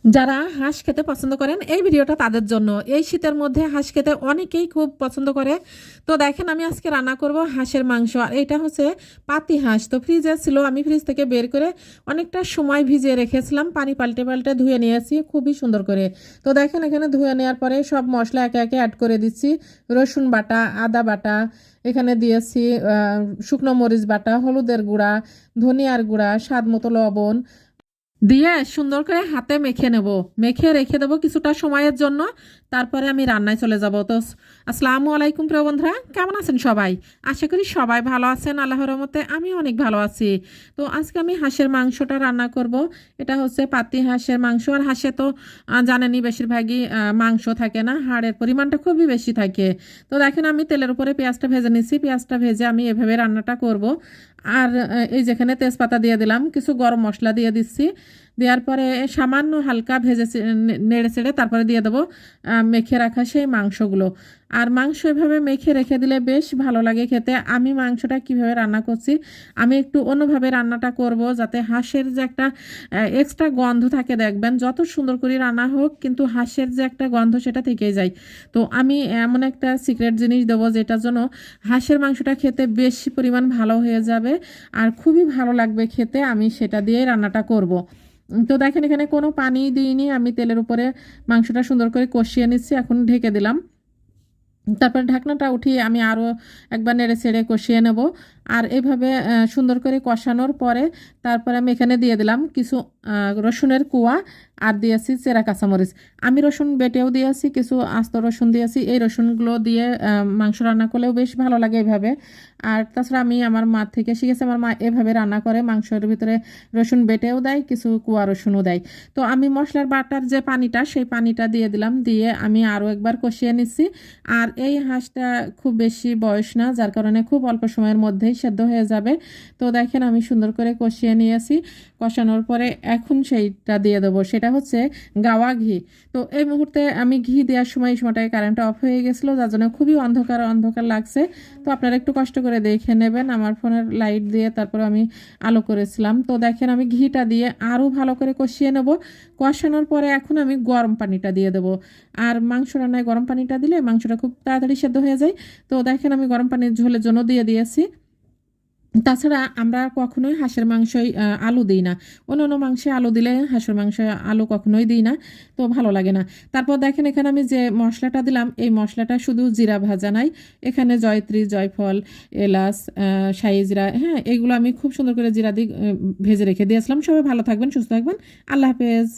যারা হাঁস খেতে পছন্দ করেন এই ভিডিওটা তাদের জন্য। এই শীতের মধ্যে হাঁস খেতে অনেকেই খুব পছন্দ করে। তো দেখেন আমি আজকে রান্না করব হাঁসের মাংস। আর এটা হচ্ছে পাতি হাঁস। তো ফ্রিজে ছিল, আমি ফ্রিজ থেকে বের করে অনেকটা সময় ভিজিয়ে রেখেছিলাম, পানি পাল্টে পাল্টে ধুয়ে নিয়েছি খুবই সুন্দর করে। তো দেখেন এখানে ধুয়ে নেওয়ার পরে সব মশলা একে একে অ্যাড করে দিচ্ছি। রসুন বাটা, আদা বাটা, এখানে দিয়েছি শুকনো মরিচ বাটা, হলুদের গুঁড়া, ধনিয়ার গুঁড়া, স্বাদ মতো লবণ দিয়ে সুন্দর করে হাতে মেখে নেব। মেখে রেখে দেবো কিছুটা সময়ের জন্য। তারপরে আমি রান্নায় চলে যাব। তো আসসালামু আলাইকুম প্রিয় বন্ধুরা, কেমন আছেন সবাই? আশা করি সবাই ভালো আছেন, আল্লাহর রহমতে আমি অনেক ভালো আছি। তো আজকে আমি হাঁসের মাংসটা রান্না করব। এটা হচ্ছে পাতি হাঁসের মাংস। আর হাঁসে তো জানেনই বেশিরভাগই মাংস থাকে না, হাড়ের পরিমাণটা খুবই বেশি থাকে। তো দেখেন আমি তেলের উপরে পেঁয়াজটা ভেজে নিচ্ছি। পেঁয়াজটা ভেজে আমি এভাবে রান্নাটা করব। আর এই যেখানে তেজপাতা দিয়ে দিলাম, কিছু গরম মশলা দিয়ে দিচ্ছি। দেওয়ার পরে সামান্য হালকা ভেজে নেড়ে চেড়ে তারপরে দিয়ে দেবো মেখে রাখা সেই মাংসগুলো। আর মাংস এভাবে মেখে রেখে দিলে বেশ ভালো লাগে খেতে। আমি মাংসটা কিভাবে রান্না করছি, আমি একটু অন্যভাবে রান্নাটা করব, যাতে হাঁসের যে একটা এক্সট্রা গন্ধ থাকে, দেখবেন যত সুন্দর করে রান্না হোক কিন্তু হাঁসের যে একটা গন্ধ সেটা থেকেই যায়। তো আমি এমন একটা সিক্রেট জিনিস দেবো যেটার জন্য হাঁসের মাংসটা খেতে বেশি পরিমাণ ভালো হয়ে যাবে আর খুবই ভালো লাগবে খেতে। আমি সেটা দিয়ে রান্নাটা করব। তো দেখেন এখানে কোনো পানি দিইনি, আমি তেলের উপরে মাংসটা সুন্দর করে কষিয়ে নিচ্ছি। এখন ঢেকে দিলাম। তারপরে ঢাকনাটা উঠিয়ে আমি আরও একবার নেড়ে ছেড়ে কষিয়ে নেব। আর এইভাবে সুন্দর করে কষানোর পরে তারপরে আমি এখানে দিয়ে দিলাম কিছু রসুনের কুয়া, আর দিয়েছি চেরা কাঁচামরিচ। আমি রসুন বেটেও দিয়েছি, কিছু আস্ত রসুন দিয়েছি। এই রসুনগুলো দিয়ে মাংস রান্না করলেও বেশ ভালো লাগে এইভাবে। আর তাছাড়া আমি আমার মা থেকে শিখেছি, আমার মা এভাবে রান্না করে, মাংসের ভিতরে রসুন বেটেও দেয়, কিছু কুয়া রসুনও দেয়। তো আমি মশলার বাটার যে পানিটা সেই পানিটা দিয়ে দিলাম, দিয়ে আমি আরও একবার কষিয়ে নিচ্ছি। আর এই হাঁসটা খুব বেশি বয়স না, যার কারণে খুব অল্প সময়ের মধ্যেই সেদ্ধ হয়ে যাবে। তো দেখেন আমি সুন্দর করে কষিয়ে নিয়েছি। কষানোর পরে এখন সেইটা দিয়ে দেবো, সেটা হচ্ছে গাওয়া ঘি। তো এই মুহূর্তে আমি ঘি দেওয়ার সময় এই সময়টায় কারেন্টটা অফ হয়ে গেছিলো, যার জন্য খুবই অন্ধকার অন্ধকার লাগছে। তো আপনারা একটু কষ্ট করে দেখে নেবেন। আমার ফোনের লাইট দিয়ে তারপরে আমি আলো করেছিলাম। তো দেখেন আমি ঘিটা দিয়ে আরও ভালো করে কষিয়ে নেব। কষানোর পরে এখন আমি গরম পানিটা দিয়ে দেবো। আর মাংস রান্নায় গরম পানিটা দিলে মাংসটা খুব তাড়াতাড়ি সেদ্ধ হয়ে যায়। তো দেখেন আমি গরম পানির ঝোলের জন্য দিয়ে দিয়েছি। তাছাড়া আমরা কখনোই হাঁসের মাংসই আলু দিই না। অন্য অন্য মাংসে আলু দিলে হাঁসের মাংসে আলু কখনোই দিই না, তো ভালো লাগে না। তারপর দেখেন এখানে আমি যে মশলাটা দিলাম, এই মশলাটা শুধু জিরা ভাজা নাই, এখানে জয়ত্রী, জয়ফল, এলাচ, শাহি জিরা, হ্যাঁ এগুলো আমি খুব সুন্দর করে জিরা দিয়ে ভেজে রেখে দিয়েছিলাম। সবাই ভালো থাকবেন, সুস্থ থাকবেন, আল্লাহ হাফেজ।